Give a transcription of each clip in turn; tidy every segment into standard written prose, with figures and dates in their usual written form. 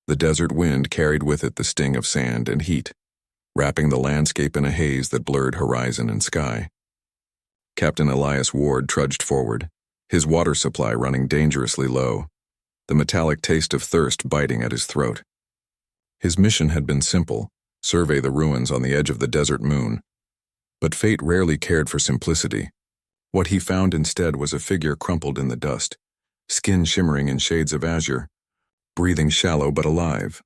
The desert wind carried with it the sting of sand and heat, wrapping the landscape in a haze that blurred horizon and sky. Captain Elias Ward trudged forward, his water supply running dangerously low, the metallic taste of thirst biting at his throat. His mission had been simple: survey the ruins on the edge of the desert moon. But fate rarely cared for simplicity. What he found instead was a figure crumpled in the dust, skin shimmering in shades of azure, breathing shallow but alive.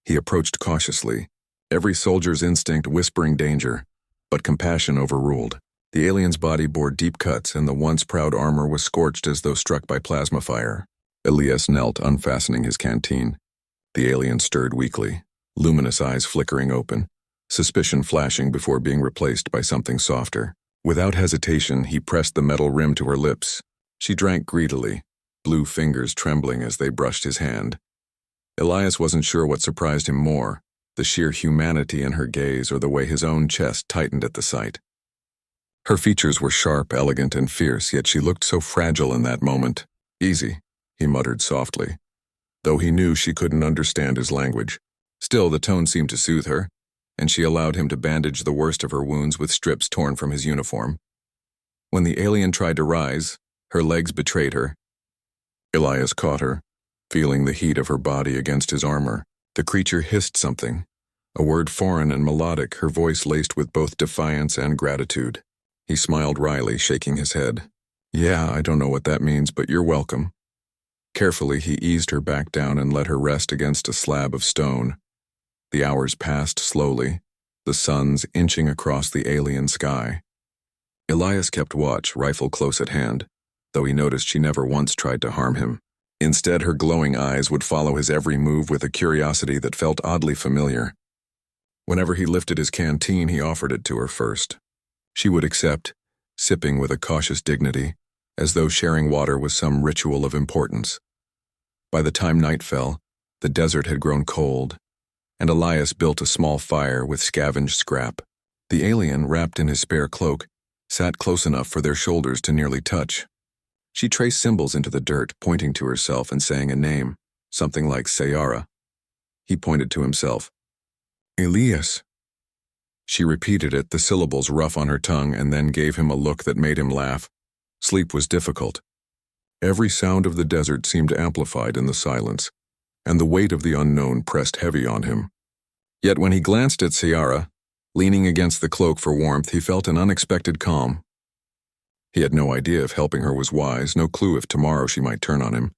He approached cautiously, every soldier's instinct whispering danger, but compassion overruled. The alien's body bore deep cuts, and the once proud armor was scorched as though struck by plasma fire. Elias knelt, unfastening his canteen. The alien stirred weakly, luminous eyes flickering open, suspicion flashing before being replaced by something softer. Without hesitation, he pressed the metal rim to her lips. She drank greedily, blue fingers trembling as they brushed his hand. Elias wasn't sure what surprised him more, the sheer humanity in her gaze or the way his own chest tightened at the sight. Her features were sharp, elegant, and fierce, yet she looked so fragile in that moment. "Easy," he muttered softly, though he knew she couldn't understand his language. Still, the tone seemed to soothe her, and she allowed him to bandage the worst of her wounds with strips torn from his uniform. When the alien tried to rise, her legs betrayed her. Elias caught her, feeling the heat of her body against his armor. The creature hissed something, a word foreign and melodic, her voice laced with both defiance and gratitude. He smiled wryly, shaking his head. "Yeah, I don't know what that means, but you're welcome." Carefully, he eased her back down and let her rest against a slab of stone. The hours passed slowly, the suns inching across the alien sky. Elias kept watch, rifle close at hand, though he noticed she never once tried to harm him. Instead, her glowing eyes would follow his every move with a curiosity that felt oddly familiar. Whenever he lifted his canteen, he offered it to her first. She would accept, sipping with a cautious dignity, as though sharing water was some ritual of importance. By the time night fell, the desert had grown cold, and Elias built a small fire with scavenged scrap. The alien, wrapped in his spare cloak, sat close enough for their shoulders to nearly touch. She traced symbols into the dirt, pointing to herself and saying a name, something like Sayara. He pointed to himself. "Elias." She repeated it, the syllables rough on her tongue, and then gave him a look that made him laugh. Sleep was difficult. Every sound of the desert seemed amplified in the silence, and the weight of the unknown pressed heavy on him. Yet when he glanced at Sayara, leaning against the cloak for warmth, he felt an unexpected calm. He had no idea if helping her was wise, no clue if tomorrow she might turn on him,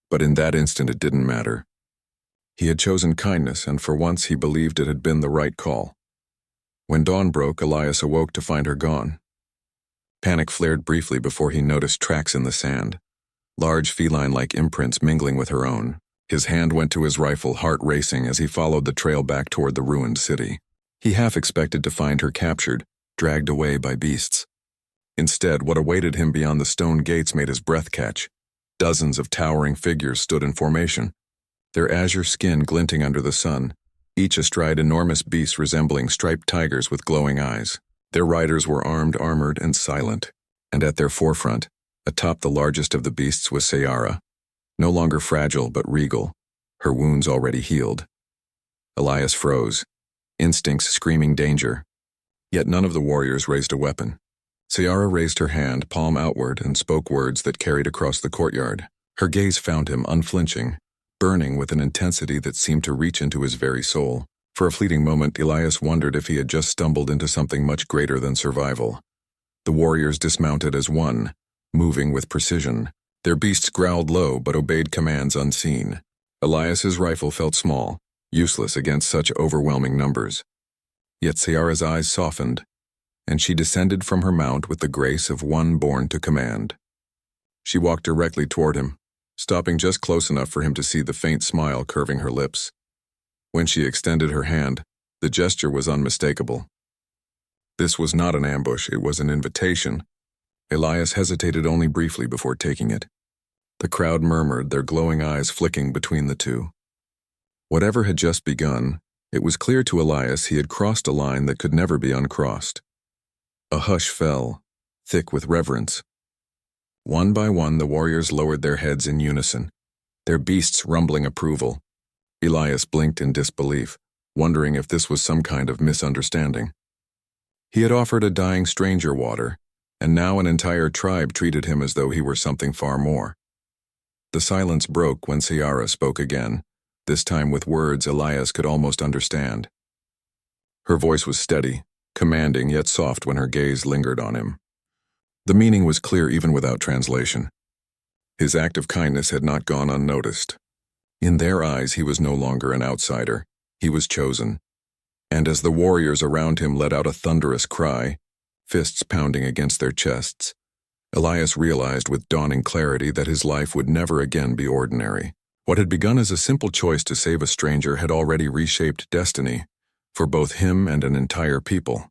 but in that instant it didn't matter. He had chosen kindness, and for once he believed it had been the right call. When dawn broke, Elias awoke to find her gone. Panic flared briefly before he noticed tracks in the sand, large feline-like imprints mingling with her own. His hand went to his rifle, heart racing as he followed the trail back toward the ruined city. He half expected to find her captured, dragged away by beasts. Instead, what awaited him beyond the stone gates made his breath catch. Dozens of towering figures stood in formation, their azure skin glinting under the sun, each astride enormous beasts resembling striped tigers with glowing eyes. Their riders were armed, armored, and silent, and at their forefront, atop the largest of the beasts, was Sayara, no longer fragile but regal, her wounds already healed. Elias froze, instincts screaming danger, yet none of the warriors raised a weapon. Sayara raised her hand, palm outward, and spoke words that carried across the courtyard. Her gaze found him unflinching, burning with an intensity that seemed to reach into his very soul. For a fleeting moment, Elias wondered if he had just stumbled into something much greater than survival. The warriors dismounted as one, moving with precision. Their beasts growled low but obeyed commands unseen. Elias's rifle felt small, useless against such overwhelming numbers. Yet Sayara's eyes softened, and she descended from her mount with the grace of one born to command. She walked directly toward him, stopping just close enough for him to see the faint smile curving her lips. When she extended her hand, the gesture was unmistakable. This was not an ambush, it was an invitation. Elias hesitated only briefly before taking it. The crowd murmured, their glowing eyes flicking between the two. Whatever had just begun, it was clear to Elias he had crossed a line that could never be uncrossed. A hush fell, thick with reverence. One by one, the warriors lowered their heads in unison, their beasts rumbling approval. Elias blinked in disbelief, wondering if this was some kind of misunderstanding. He had offered a dying stranger water, and now an entire tribe treated him as though he were something far more. The silence broke when Ciara spoke again, this time with words Elias could almost understand. Her voice was steady, commanding yet soft when her gaze lingered on him. The meaning was clear even without translation. His act of kindness had not gone unnoticed. In their eyes, he was no longer an outsider. He was chosen. And as the warriors around him let out a thunderous cry, fists pounding against their chests, Elias realized with dawning clarity that his life would never again be ordinary. What had begun as a simple choice to save a stranger had already reshaped destiny for both him and an entire people.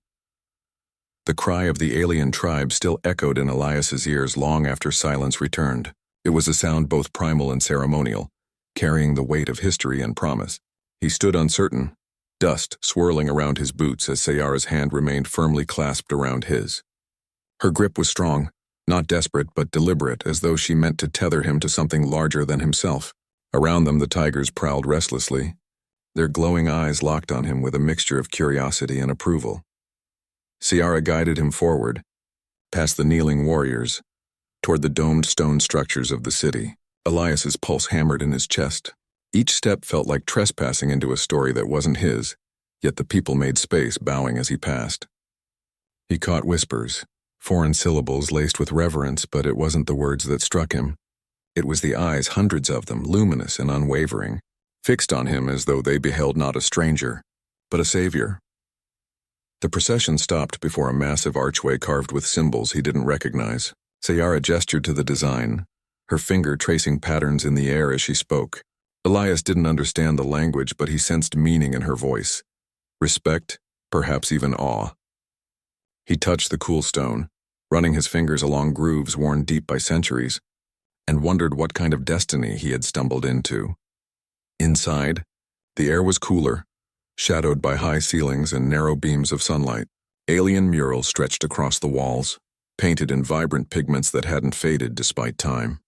The cry of the alien tribe still echoed in Elias's ears long after silence returned. It was a sound both primal and ceremonial, carrying the weight of history and promise. He stood uncertain, dust swirling around his boots as Ciara's hand remained firmly clasped around his. Her grip was strong, not desperate but deliberate, as though she meant to tether him to something larger than himself. Around them the tigers prowled restlessly, their glowing eyes locked on him with a mixture of curiosity and approval. Ciara guided him forward, past the kneeling warriors, toward the domed stone structures of the city. Elias's pulse hammered in his chest. Each step felt like trespassing into a story that wasn't his, yet the people made space, bowing as he passed. He caught whispers, foreign syllables laced with reverence, but it wasn't the words that struck him. It was the eyes, hundreds of them, luminous and unwavering, fixed on him as though they beheld not a stranger, but a savior. The procession stopped before a massive archway carved with symbols he didn't recognize. Ciara gestured to the design, her finger tracing patterns in the air as she spoke. Elias didn't understand the language, but he sensed meaning in her voice. Respect, perhaps even awe. He touched the cool stone, running his fingers along grooves worn deep by centuries, and wondered what kind of destiny he had stumbled into. Inside, the air was cooler, shadowed by high ceilings and narrow beams of sunlight. Alien murals stretched across the walls, painted in vibrant pigments that hadn't faded despite time.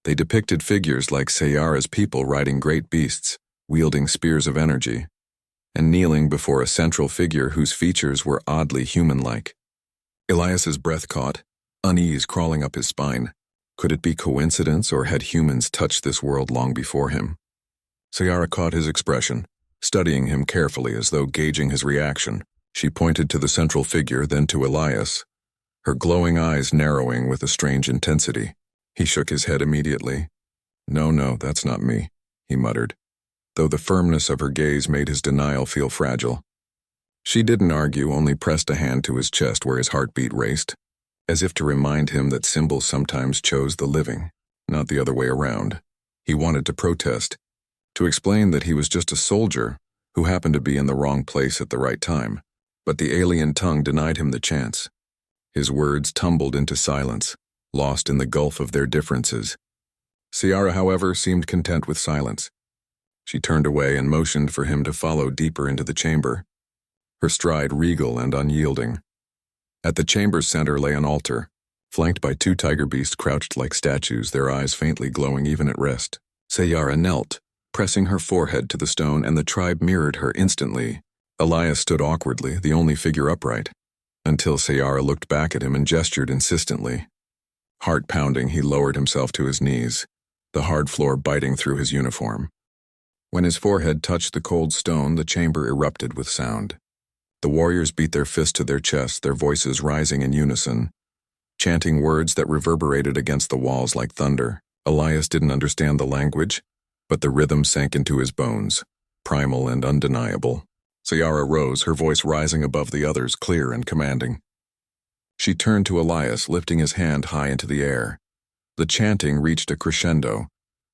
They depicted figures like Ciara's people riding great beasts, wielding spears of energy, and kneeling before a central figure whose features were oddly human-like. Elias's breath caught, unease crawling up his spine. Could it be coincidence, or had humans touched this world long before him? Ciara caught his expression, studying him carefully as though gauging his reaction. She pointed to the central figure, then to Elias, her glowing eyes narrowing with a strange intensity. He shook his head immediately. No, that's not me," he muttered, though the firmness of her gaze made his denial feel fragile. She didn't argue, only pressed a hand to his chest where his heartbeat raced, as if to remind him that symbols sometimes chose the living, not the other way around. He wanted to protest, to explain that he was just a soldier who happened to be in the wrong place at the right time, but the alien tongue denied him the chance. His words tumbled into silence, lost in the gulf of their differences. Ciara, however, seemed content with silence. She turned away and motioned for him to follow deeper into the chamber, her stride regal and unyielding. At the chamber's center lay an altar, flanked by two tiger beasts crouched like statues, their eyes faintly glowing even at rest. Ciara knelt, pressing her forehead to the stone, and the tribe mirrored her instantly. Elias stood awkwardly, the only figure upright, until Ciara looked back at him and gestured insistently. Heart pounding, he lowered himself to his knees, the hard floor biting through his uniform. When his forehead touched the cold stone, the chamber erupted with sound. The warriors beat their fists to their chests, their voices rising in unison, chanting words that reverberated against the walls like thunder. Elias didn't understand the language, but the rhythm sank into his bones, primal and undeniable. Ciara rose, her voice rising above the others, clear and commanding. She turned to Elias, lifting his hand high into the air. The chanting reached a crescendo,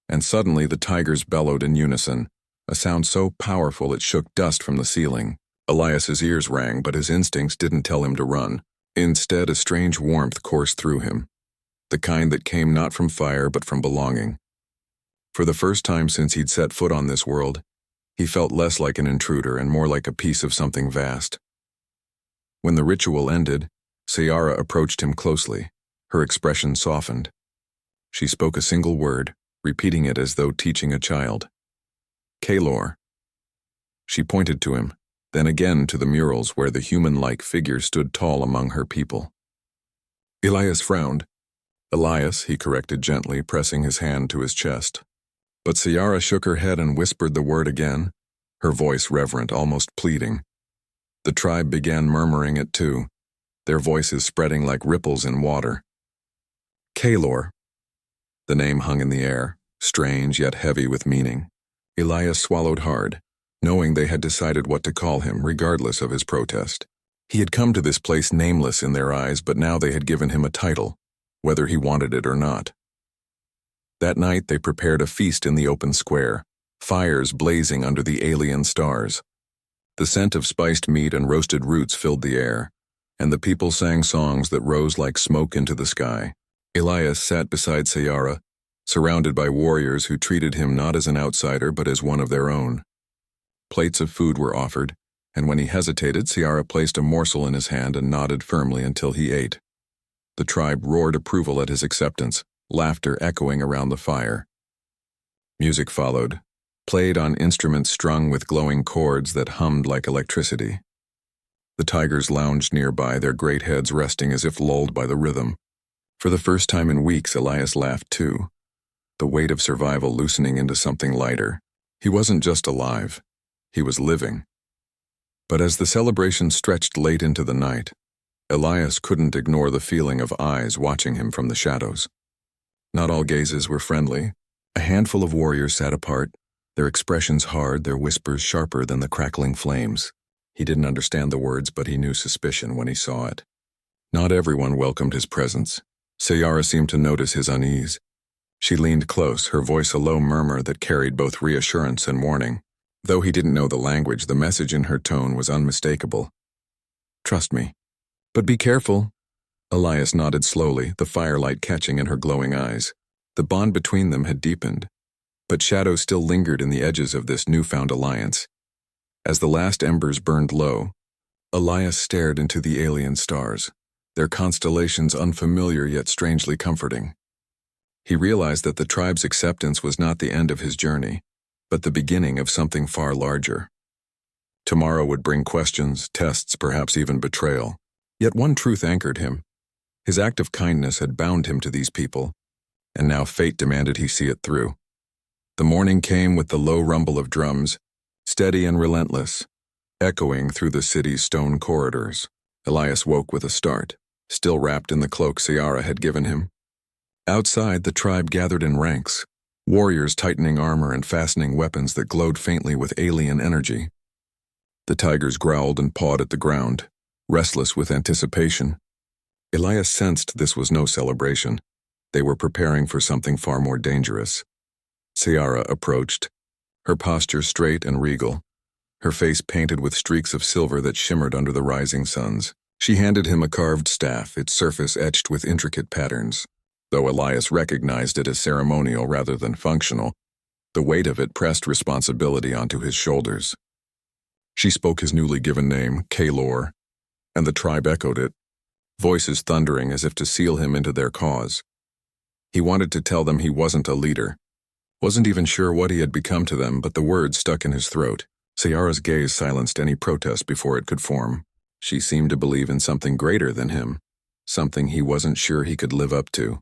and suddenly the tigers bellowed in unison, a sound so powerful it shook dust from the ceiling. Elias's ears rang, but his instincts didn't tell him to run. Instead, a strange warmth coursed through him, the kind that came not from fire but from belonging. For the first time since he'd set foot on this world, he felt less like an intruder and more like a piece of something vast. When the ritual ended, Ciara approached him closely, her expression softened. She spoke a single word, repeating it as though teaching a child. Kalor. She pointed to him, then again to the murals where the human-like figure stood tall among her people. Elias frowned. Elias, he corrected gently, pressing his hand to his chest. But Ciara shook her head and whispered the word again, her voice reverent, almost pleading. The tribe began murmuring it too, their voices spreading like ripples in water. Kalor. The name hung in the air, strange yet heavy with meaning. Elias swallowed hard, knowing they had decided what to call him regardless of his protest. He had come to this place nameless in their eyes, but now they had given him a title, whether he wanted it or not. That night they prepared a feast in the open square, fires blazing under the alien stars. The scent of spiced meat and roasted roots filled the air, and the people sang songs that rose like smoke into the sky. Elias sat beside Ciara, surrounded by warriors who treated him not as an outsider but as one of their own. Plates of food were offered, and when he hesitated, Ciara placed a morsel in his hand and nodded firmly until he ate. The tribe roared approval at his acceptance, laughter echoing around the fire. Music followed, played on instruments strung with glowing chords that hummed like electricity. The tigers lounged nearby, their great heads resting as if lulled by the rhythm. For the first time in weeks, Elias laughed too, the weight of survival loosening into something lighter. He wasn't just alive, he was living. But as the celebration stretched late into the night, Elias couldn't ignore the feeling of eyes watching him from the shadows. Not all gazes were friendly. A handful of warriors sat apart, their expressions hard, their whispers sharper than the crackling flames. He didn't understand the words, but he knew suspicion when he saw it. Not everyone welcomed his presence. Ciara seemed to notice his unease. She leaned close, her voice a low murmur that carried both reassurance and warning. Though he didn't know the language, the message in her tone was unmistakable. Trust me. But be careful. Elias nodded slowly, the firelight catching in her glowing eyes. The bond between them had deepened, but shadows still lingered in the edges of this newfound alliance. As the last embers burned low, Elias stared into the alien stars, their constellations unfamiliar yet strangely comforting. He realized that the tribe's acceptance was not the end of his journey, but the beginning of something far larger. Tomorrow would bring questions, tests, perhaps even betrayal. Yet one truth anchored him. His act of kindness had bound him to these people, and now fate demanded he see it through. The morning came with the low rumble of drums, steady and relentless, echoing through the city's stone corridors. Elias woke with a start, still wrapped in the cloak Ciara had given him. Outside, the tribe gathered in ranks, warriors tightening armor and fastening weapons that glowed faintly with alien energy. The tigers growled and pawed at the ground, restless with anticipation. Elias sensed this was no celebration. They were preparing for something far more dangerous. Ciara approached, her posture straight and regal, her face painted with streaks of silver that shimmered under the rising suns. She handed him a carved staff, its surface etched with intricate patterns. Though Elias recognized it as ceremonial rather than functional, the weight of it pressed responsibility onto his shoulders. She spoke his newly given name, Kalor, and the tribe echoed it, voices thundering as if to seal him into their cause. He wanted to tell them he wasn't a leader, wasn't even sure what he had become to them, but the words stuck in his throat. Ciara's gaze silenced any protest before it could form. She seemed to believe in something greater than him, something he wasn't sure he could live up to.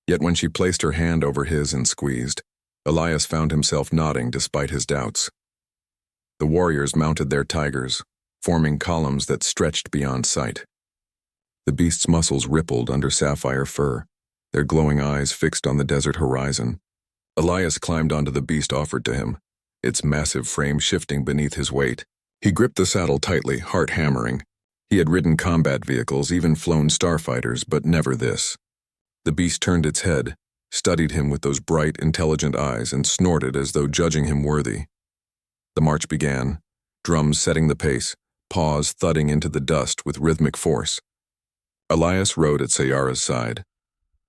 Yet when she placed her hand over his and squeezed, Elias found himself nodding despite his doubts. The warriors mounted their tigers, forming columns that stretched beyond sight. The beast's muscles rippled under sapphire fur, their glowing eyes fixed on the desert horizon. Elias climbed onto the beast offered to him, its massive frame shifting beneath his weight. He gripped the saddle tightly, heart hammering. He had ridden combat vehicles, even flown starfighters, but never this. The beast turned its head, studied him with those bright, intelligent eyes, and snorted as though judging him worthy. The march began, drums setting the pace, paws thudding into the dust with rhythmic force. Elias rode at Ciara's side,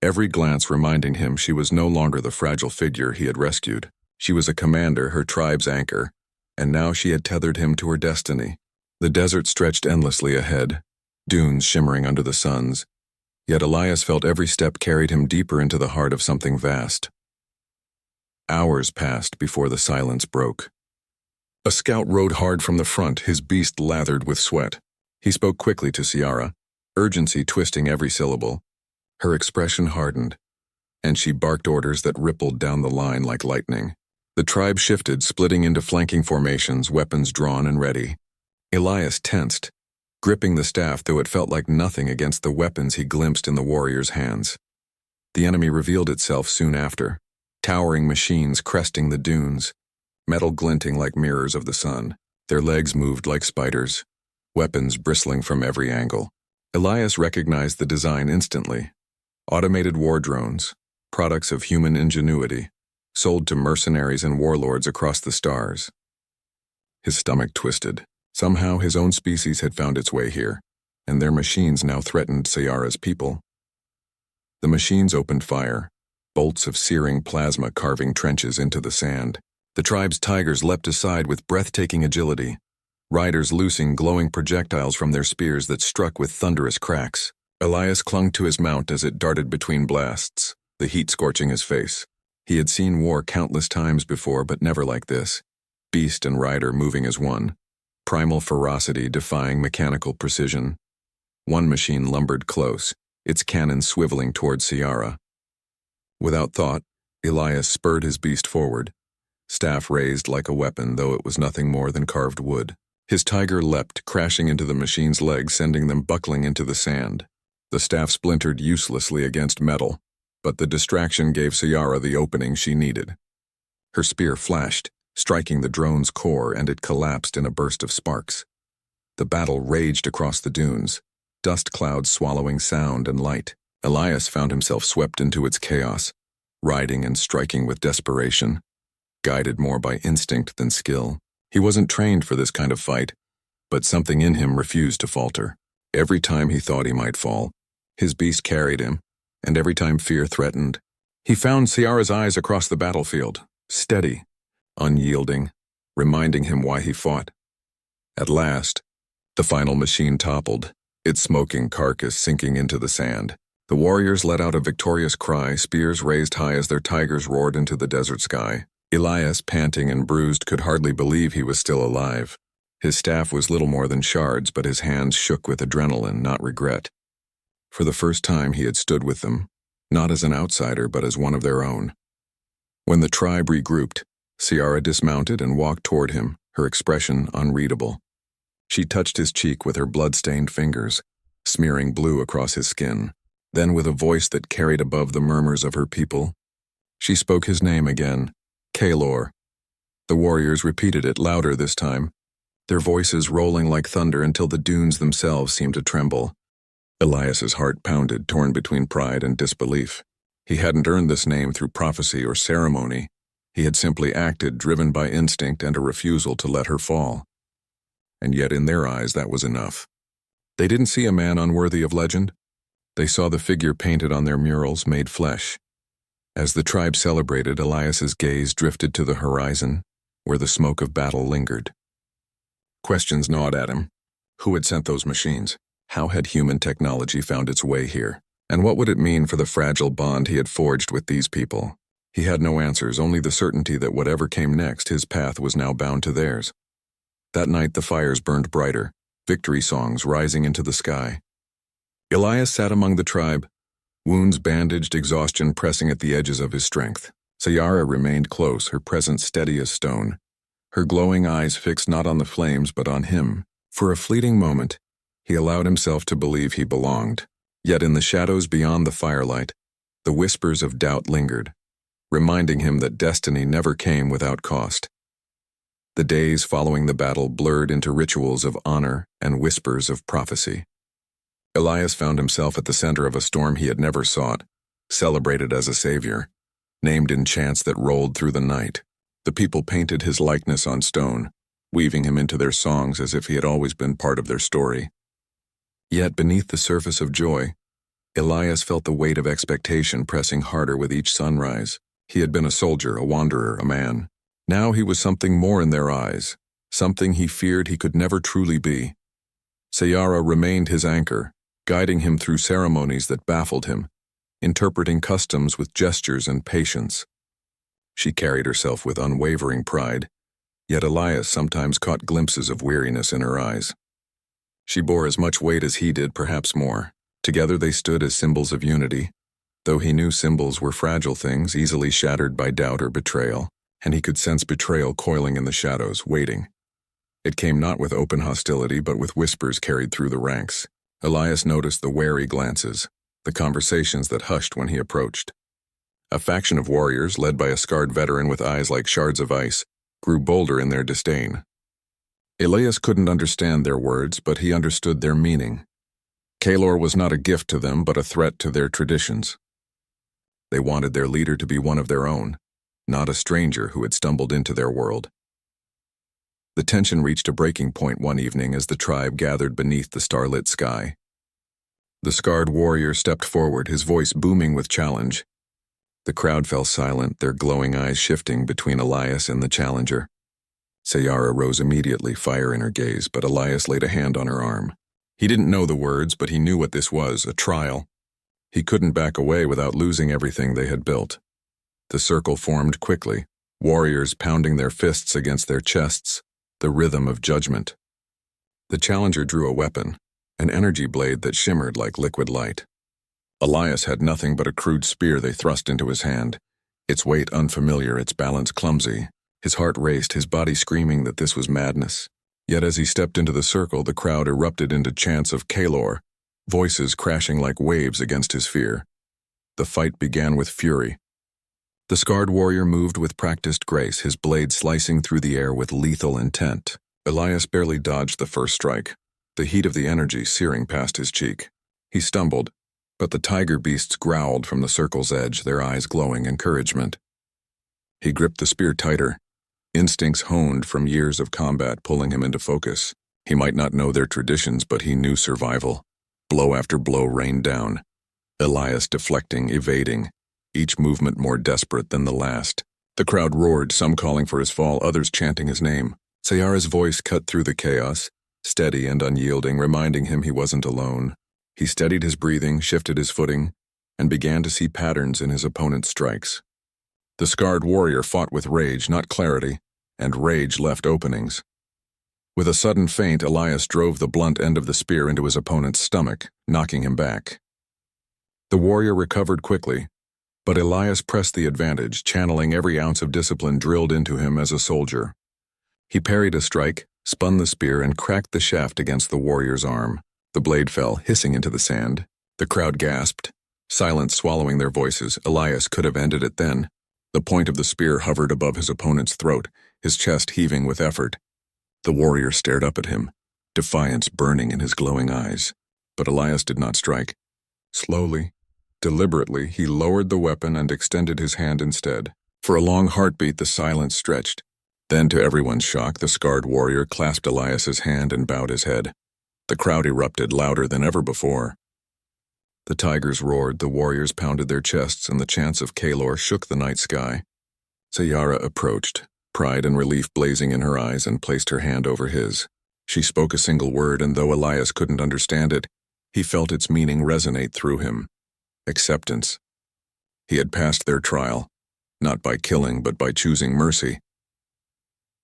every glance reminding him she was no longer the fragile figure he had rescued. She was a commander, her tribe's anchor, and now she had tethered him to her destiny. The desert stretched endlessly ahead, dunes shimmering under the suns, yet Elias felt every step carried him deeper into the heart of something vast. Hours passed before the silence broke. A scout rode hard from the front, his beast lathered with sweat. He spoke quickly to Ciara, urgency twisting every syllable. Her expression hardened, and she barked orders that rippled down the line like lightning. The tribe shifted, splitting into flanking formations, weapons drawn and ready. Elias tensed, gripping the staff, though it felt like nothing against the weapons he glimpsed in the warrior's hands. The enemy revealed itself soon after, towering machines cresting the dunes, metal glinting like mirrors of the sun. Their legs moved like spiders, weapons bristling from every angle. Elias recognized the design instantly. Automated war drones, products of human ingenuity, sold to mercenaries and warlords across the stars. His stomach twisted. Somehow his own species had found its way here, and their machines now threatened Ciara's people. The machines opened fire, bolts of searing plasma carving trenches into the sand. The tribe's tigers leapt aside with breathtaking agility, riders loosing glowing projectiles from their spears that struck with thunderous cracks. Elias clung to his mount as it darted between blasts, the heat scorching his face. He had seen war countless times before, but never like this. Beast and rider moving as one, primal ferocity defying mechanical precision. One machine lumbered close, its cannon swiveling toward Ciara. Without thought, Elias spurred his beast forward, staff raised like a weapon, though it was nothing more than carved wood. His tiger leapt, crashing into the machine's legs, sending them buckling into the sand. The staff splintered uselessly against metal, but the distraction gave Ciara the opening she needed. Her spear flashed, striking the drone's core, and it collapsed in a burst of sparks. The battle raged across the dunes, dust clouds swallowing sound and light. Elias found himself swept into its chaos, riding and striking with desperation, guided more by instinct than skill. He wasn't trained for this kind of fight, but something in him refused to falter. Every time he thought he might fall, his beast carried him, and every time fear threatened, he found Ciara's eyes across the battlefield, steady, unyielding, reminding him why he fought. At last, the final machine toppled, its smoking carcass sinking into the sand. The warriors let out a victorious cry, spears raised high as their tigers roared into the desert sky. Elias, panting and bruised, could hardly believe he was still alive. His staff was little more than shards, but his hands shook with adrenaline, not regret. For the first time he had stood with them, not as an outsider, but as one of their own. When the tribe regrouped, Ciara dismounted and walked toward him, her expression unreadable. She touched his cheek with her blood-stained fingers, smearing blue across his skin. Then, with a voice that carried above the murmurs of her people, she spoke his name again, Kalor. The warriors repeated it louder this time, their voices rolling like thunder until the dunes themselves seemed to tremble. Elias's heart pounded, torn between pride and disbelief. He hadn't earned this name through prophecy or ceremony. He had simply acted, driven by instinct and a refusal to let her fall. And yet in their eyes that was enough. They didn't see a man unworthy of legend. They saw the figure painted on their murals, made flesh. As the tribe celebrated, Elias's gaze drifted to the horizon, where the smoke of battle lingered. Questions gnawed at him. Who had sent those machines? How had human technology found its way here? And what would it mean for the fragile bond he had forged with these people? He had no answers, only the certainty that whatever came next, his path was now bound to theirs. That night the fires burned brighter, victory songs rising into the sky. Elias sat among the tribe, wounds bandaged, exhaustion pressing at the edges of his strength. Ciara remained close, her presence steady as stone, her glowing eyes fixed not on the flames but on him. For a fleeting moment, he allowed himself to believe he belonged. Yet in the shadows beyond the firelight, the whispers of doubt lingered, reminding him that destiny never came without cost. The days following the battle blurred into rituals of honor and whispers of prophecy. Elias found himself at the center of a storm he had never sought, celebrated as a savior, named in chants that rolled through the night. The people painted his likeness on stone, weaving him into their songs as if he had always been part of their story. Yet beneath the surface of joy, Elias felt the weight of expectation pressing harder with each sunrise. He had been a soldier, a wanderer, a man. Now he was something more in their eyes, something he feared he could never truly be. Ciara remained his anchor, guiding him through ceremonies that baffled him, interpreting customs with gestures and patience. She carried herself with unwavering pride, yet Elias sometimes caught glimpses of weariness in her eyes. She bore as much weight as he did, perhaps more. Together they stood as symbols of unity, though he knew symbols were fragile things, easily shattered by doubt or betrayal, and he could sense betrayal coiling in the shadows, waiting. It came not with open hostility, but with whispers carried through the ranks. Elias noticed the wary glances, the conversations that hushed when he approached. A faction of warriors, led by a scarred veteran with eyes like shards of ice, grew bolder in their disdain. Elias couldn't understand their words, but he understood their meaning. Kaelor was not a gift to them, but a threat to their traditions. They wanted their leader to be one of their own, not a stranger who had stumbled into their world. The tension reached a breaking point one evening as the tribe gathered beneath the starlit sky. The scarred warrior stepped forward, his voice booming with challenge. The crowd fell silent, their glowing eyes shifting between Elias and the challenger. Sayara rose immediately, fire in her gaze, but Elias laid a hand on her arm. He didn't know the words, but he knew what this was, a trial. He couldn't back away without losing everything they had built. The circle formed quickly, warriors pounding their fists against their chests, the rhythm of judgment. The challenger drew a weapon, an energy blade that shimmered like liquid light. Elias had nothing but a crude spear they thrust into his hand, its weight unfamiliar, its balance clumsy. His heart raced, his body screaming that this was madness. Yet as he stepped into the circle, the crowd erupted into chants of Kaelor, voices crashing like waves against his fear. The fight began with fury. The scarred warrior moved with practiced grace, his blade slicing through the air with lethal intent. Elias barely dodged the first strike, the heat of the energy searing past his cheek. He stumbled, but the tiger beasts growled from the circle's edge, their eyes glowing encouragement. He gripped the spear tighter, instincts honed from years of combat pulling him into focus. He might not know their traditions, but he knew survival. Blow after blow rained down, Elias deflecting, evading, each movement more desperate than the last. The crowd roared, some calling for his fall, others chanting his name. Sayara's voice cut through the chaos, steady and unyielding, reminding him he wasn't alone. He steadied his breathing, shifted his footing, and began to see patterns in his opponent's strikes. The scarred warrior fought with rage, not clarity, and rage left openings. With a sudden feint, Elias drove the blunt end of the spear into his opponent's stomach, knocking him back. The warrior recovered quickly, but Elias pressed the advantage, channeling every ounce of discipline drilled into him as a soldier. He parried a strike, spun the spear, and cracked the shaft against the warrior's arm. The blade fell, hissing into the sand. The crowd gasped, silence swallowing their voices. Elias could have ended it then. The point of the spear hovered above his opponent's throat, his chest heaving with effort. The warrior stared up at him, defiance burning in his glowing eyes. But Elias did not strike. Slowly, deliberately, he lowered the weapon and extended his hand instead. For a long heartbeat, the silence stretched. Then, to everyone's shock, the scarred warrior clasped Elias's hand and bowed his head. The crowd erupted louder than ever before. The tigers roared, the warriors pounded their chests, and the chants of Kaelor shook the night sky. Sayara approached, pride and relief blazing in her eyes, and placed her hand over his. She spoke a single word, and though Elias couldn't understand it, he felt its meaning resonate through him. Acceptance. He had passed their trial, not by killing, but by choosing mercy.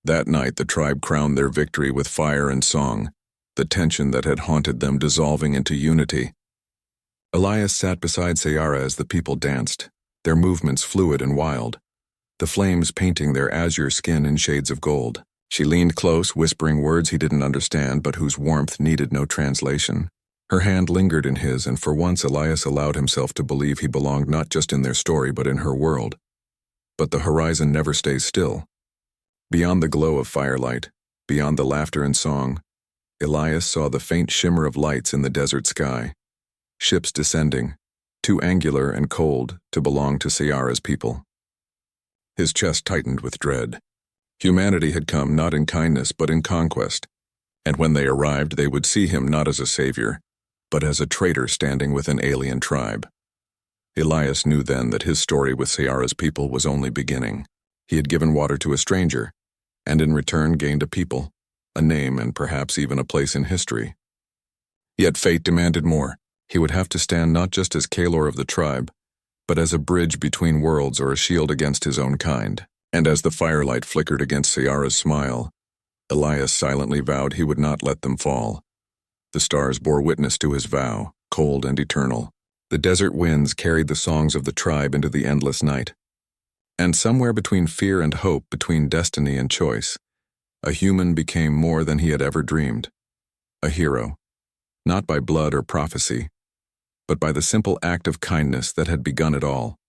That night, the tribe crowned their victory with fire and song, the tension that had haunted them dissolving into unity. Elias sat beside Sayara as the people danced, their movements fluid and wild, the flames painting their azure skin in shades of gold. She leaned close, whispering words he didn't understand, but whose warmth needed no translation. Her hand lingered in his, and for once Elias allowed himself to believe he belonged not just in their story, but in her world. But the horizon never stays still. Beyond the glow of firelight, beyond the laughter and song, Elias saw the faint shimmer of lights in the desert sky. Ships descending, too angular and cold to belong to Sayara's people. His chest tightened with dread. Humanity had come not in kindness but in conquest, and when they arrived they would see him not as a savior, but as a traitor standing with an alien tribe. Elias knew then that his story with Sayara's people was only beginning. He had given water to a stranger, and in return gained a people, a name, and perhaps even a place in history. Yet fate demanded more. He would have to stand not just as Kaelor of the tribe, but as a bridge between worlds or a shield against his own kind. And as the firelight flickered against Ciara's smile, Elias silently vowed he would not let them fall. The stars bore witness to his vow, cold and eternal. The desert winds carried the songs of the tribe into the endless night. And somewhere between fear and hope, between destiny and choice, a human became more than he had ever dreamed. A hero, not by blood or prophecy, but by the simple act of kindness that had begun it all.